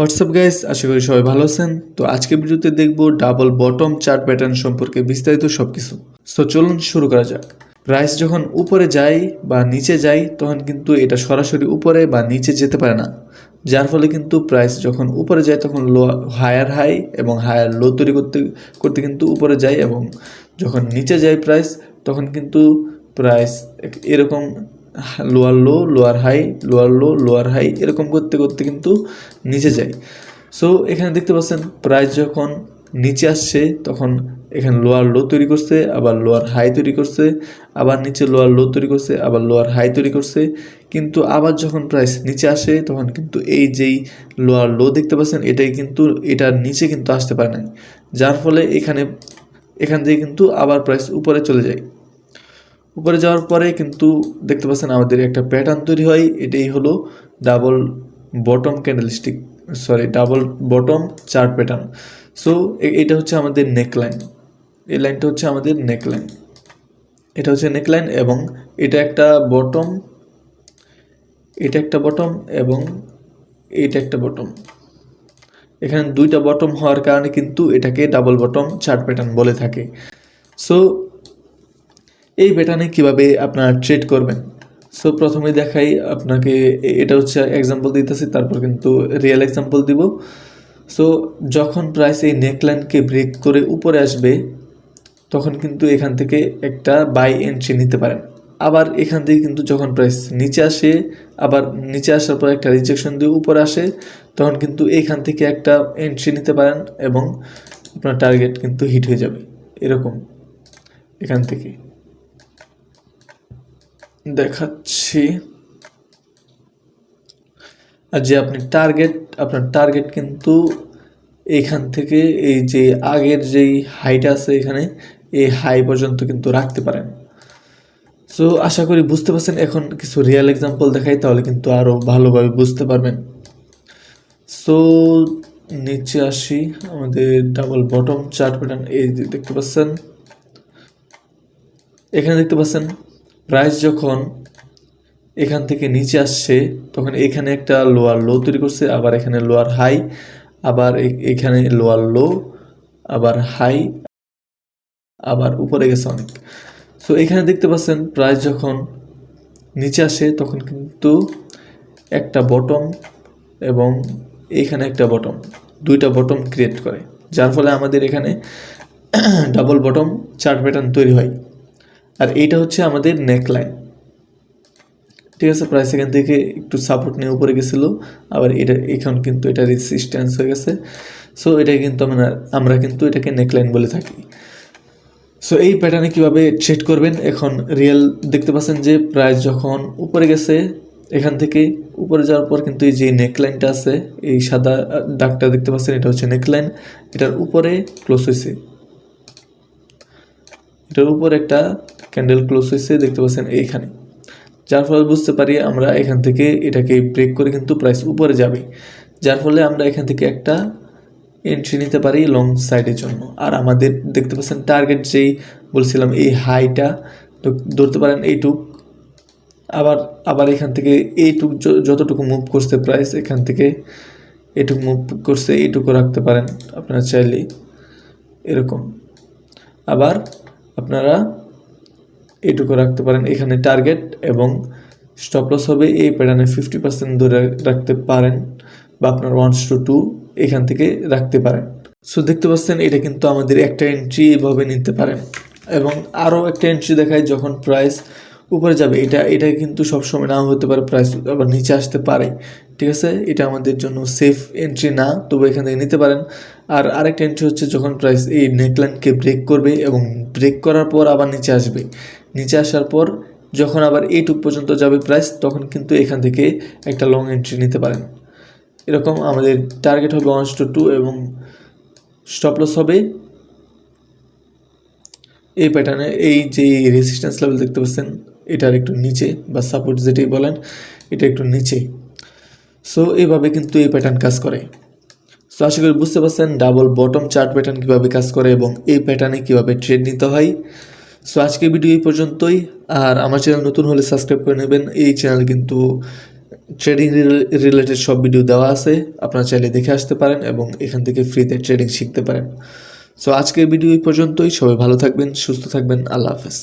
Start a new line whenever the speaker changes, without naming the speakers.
WhatsApp guys, আশা করি সবাই ভালো আছেন। তো আজকে ভিডিওতে দেখব ডাবল বটম চার্ট প্যাটার্ন সম্পর্কে বিস্তারিত সবকিছু। সো চলুন শুরু করা যাক। প্রাইস যখন উপরে যায় বা নিচে যায় তখন কিন্তু এটা সরাসরি উপরে বা নিচে যেতে পারে না, যার ফলে কিন্তু প্রাইস যখন উপরে যায় তখন লো হায়ার হাই এবং হায়ার লো তৈরি করতে করতে কিন্তু উপরে যায়, এবং যখন নিচে যায় প্রাইস তখন কিন্তু প্রাইস এরকম lower low lower high lower low lower high এরকম করতে করতে কিন্তু নিচে যায়। সো এখানে দেখতে পাচ্ছেন প্রাইস যখন নিচে আসছে তখন এখানে লোয়ার লো তৈরি করছে, আবার লোয়ার হাই তৈরি করছে, আবার নিচে লোয়ার লো তৈরি করছে, আবার লোয়ার হাই তৈরি করছে। কিন্তু আবার যখন প্রাইস নিচে আসে তখন কিন্তু এই যেই লোয়ার লো দেখতে পাচ্ছেন এটাই কিন্তু এটার নিচে কিন্তু আসতে পারে না, যার ফলে এখান থেকে কিন্তু আবার প্রাইস উপরে চলে যায়। উপরে যাওয়ার পরে কিন্তু দেখতে পাচ্ছেন আমাদের একটা প্যাটার্ন তৈরি হয়, এটাই হলো double bottom candlestick, double bottom chart pattern. So এটা হচ্ছে আমাদের নেকলাইন, এই লাইনটা হচ্ছে আমাদের নেকলাইন, এটা হচ্ছে নেকলাইন এবং এটা একটা বটম, এটা একটা বটম এবং এটা একটা বটম। এখানে দুইটা বটম হওয়ার কারণে কিন্তু এটাকে ডাবল বটম চার্ট প্যাটার্ন বলে থাকে। সো এই প্যাটার্নে কীভাবে আপনারা ট্রেড করবেন, সো প্রথমে দেখাই আপনাকে, এটা হচ্ছে এক্সাম্পল দিতেছি, তারপর কিন্তু রিয়েল এক্সাম্পল দিব। সো যখন প্রাইস এই নেকলাইনকে ব্রেক করে উপরে আসবে তখন কিন্তু এখান থেকে একটা বাই এন্ট্রি নিতে পারেন। আবার এখান থেকে কিন্তু যখন প্রাইস নিচে আসে, আবার নিচে আসার পর একটা রিজেকশন দিয়ে উপরে আসে, তখন কিন্তু এখান থেকে একটা এন্ট্রি নিতে পারেন এবং আপনার টার্গেট কিন্তু হিট হয়ে যাবে। এরকম এখান থেকে দেখাচ্ছি, আর যে আপনার টার্গেট কিন্তু এইখান থেকে এই যে আগের যেই হাইটা আছে এখানে, এই হাই পর্যন্ত কিন্তু রাখতে পারেন। সো আশা করি বুঝতে পারছেন। এখন কিছু রিয়েল এক্সাম্পল দেখাই, তাহলে কিন্তু আরও ভালোভাবে বুঝতে পারবেন। সো নিচে আসি, আমাদের ডাবল বটম চার্ট প্যাটার্ন এই যে দেখতে পাচ্ছেন, এখানে দেখতে পাচ্ছেন প্রাইস যখন এখান থেকে নিচে আসছে তখন এখানে একটা লোয়ার লো তৈরি করছে, আবার এখানে লোয়ার হাই, আবার এখানে লোয়ার লো, আবার হাই, আবার উপরে গেছে অনেক। সো এখানে দেখতে পাচ্ছেন প্রাইস যখন নিচে আসে তখন কিন্তু একটা বটম এবং এইখানে একটা বটম, দুইটা বটম ক্রিয়েট করে, যার ফলে আমাদের এখানে ডাবল বটম চার্ট প্যাটার্ন তৈরি হয়। আর এইটা হচ্ছে আমাদের নেকলাইন, ঠিক আছে। প্রাইস এখান থেকে একটু সাপোর্ট নিয়ে উপরে গেছিলো, আবার এটা এখন কিন্তু এটা রেসিস্ট্যান্স হয়ে গেছে। সো এটা কিন্তু আমরা কিন্তু এটাকে নেকলাইন বলে থাকি। সো এই প্যাটার্নে কীভাবে ট্রেড করবেন, এখন রিয়েল দেখতে পাচ্ছেন যে প্রাইস যখন উপরে গেছে এখান থেকে উপরে যাওয়ার পর কিন্তু এই যে নেকলাইনটা আছে, এই সাদা দাগটা দেখতে পাচ্ছেন, এটা হচ্ছে নেকলাইন, এটার উপরে ক্লোজ হয়েছে, এটার উপর একটা ক্যান্ডেল ক্লোজ হয়েছে দেখতে পাচ্ছেন এইখানে, যার ফলে বুঝতে পারি আমরা এখান থেকে এটাকে ব্রেক করে কিন্তু প্রাইস উপরে যাবে, যার ফলে আমরা এখান থেকে একটা এন্ট্রি নিতে পারি লং সাইডের জন্য। আর আমাদের দেখতে পাচ্ছেন টার্গেট যেই বলছিলাম এই হাইটা ধরতে পারেন এইটুক, আবার এখান থেকে এইটুক যতটুকু মুভ করছে প্রাইস এখান থেকে এইটুকু মুভ করছে, এইটুকু রাখতে পারেন আপনারা চাইলেই এরকম, আবার আপনারা এইটুকু রাখতে পারেন এখানে টার্গেট, এবং স্টপ লস হবে এই প্যাটার্নে 50% ধরে রাখতে পারেন, বা আপনার 1 to 2 এখান থেকে রাখতে পারেন। সো দেখতে পাচ্ছেন এটা কিন্তু আমাদের একটা এন্ট্রি এইভাবে নিতে পারেন, এবং আরও একটা এন্ট্রি দেখায় যখন প্রাইস উপরে যাবে, এটা কিন্তু সবসময় নাও হতে পারে, প্রাইস আবার নিচে আসতে পারে, ঠিক আছে। এটা আমাদের জন্য সেফ এন্ট্রি না, তবু এখান থেকে নিতে পারেন। আর আরেকটা এন্ট্রি হচ্ছে যখন প্রাইস এই নেকলাইনকে ব্রেক করবে এবং ব্রেক করার পর আবার নিচে আসবে, নিচে আসার পর যখন আবার এইটুক পর্যন্ত যাবে প্রাইস তখন কিন্তু এখান থেকে একটা লং এন্ট্রি নিতে পারেন। এরকম আমাদের টার্গেট হবে 1 to 2 এবং স্টপ লস হবে এই প্যাটার্নে এই যে রেজিস্ট্যান্স লেভেল দেখতে পাচ্ছেন এটার একটু নিচে, বা সাপোর্ট যেটাই বলেন এটা একটু নিচে। সো এইভাবে কিন্তু এই প্যাটার্ন কাজ করে। সো আশা করি বুঝতে পারছেন ডাবল বটম চার্ট প্যাটার্ন কীভাবে কাজ করে এবং এই প্যাটার্নে কীভাবে ট্রেড নিতে হয়। সো আজকের ভিডিও এই পর্যন্তই। আর আমার চ্যানেল নতুন হলে সাবস্ক্রাইব করে নেবেন, এই চ্যানেল কিন্তু ট্রেডিং রিলেটেড সব ভিডিও দেওয়া আছে, আপনারা চাইলে দেখে আসতে পারেন এবং এখান থেকে ফ্রিতে ট্রেডিং শিখতে পারেন। সো আজকের ভিডিও এই পর্যন্তই। সবাই ভালো থাকবেন, সুস্থ থাকবেন। আল্লাহ হাফেজ।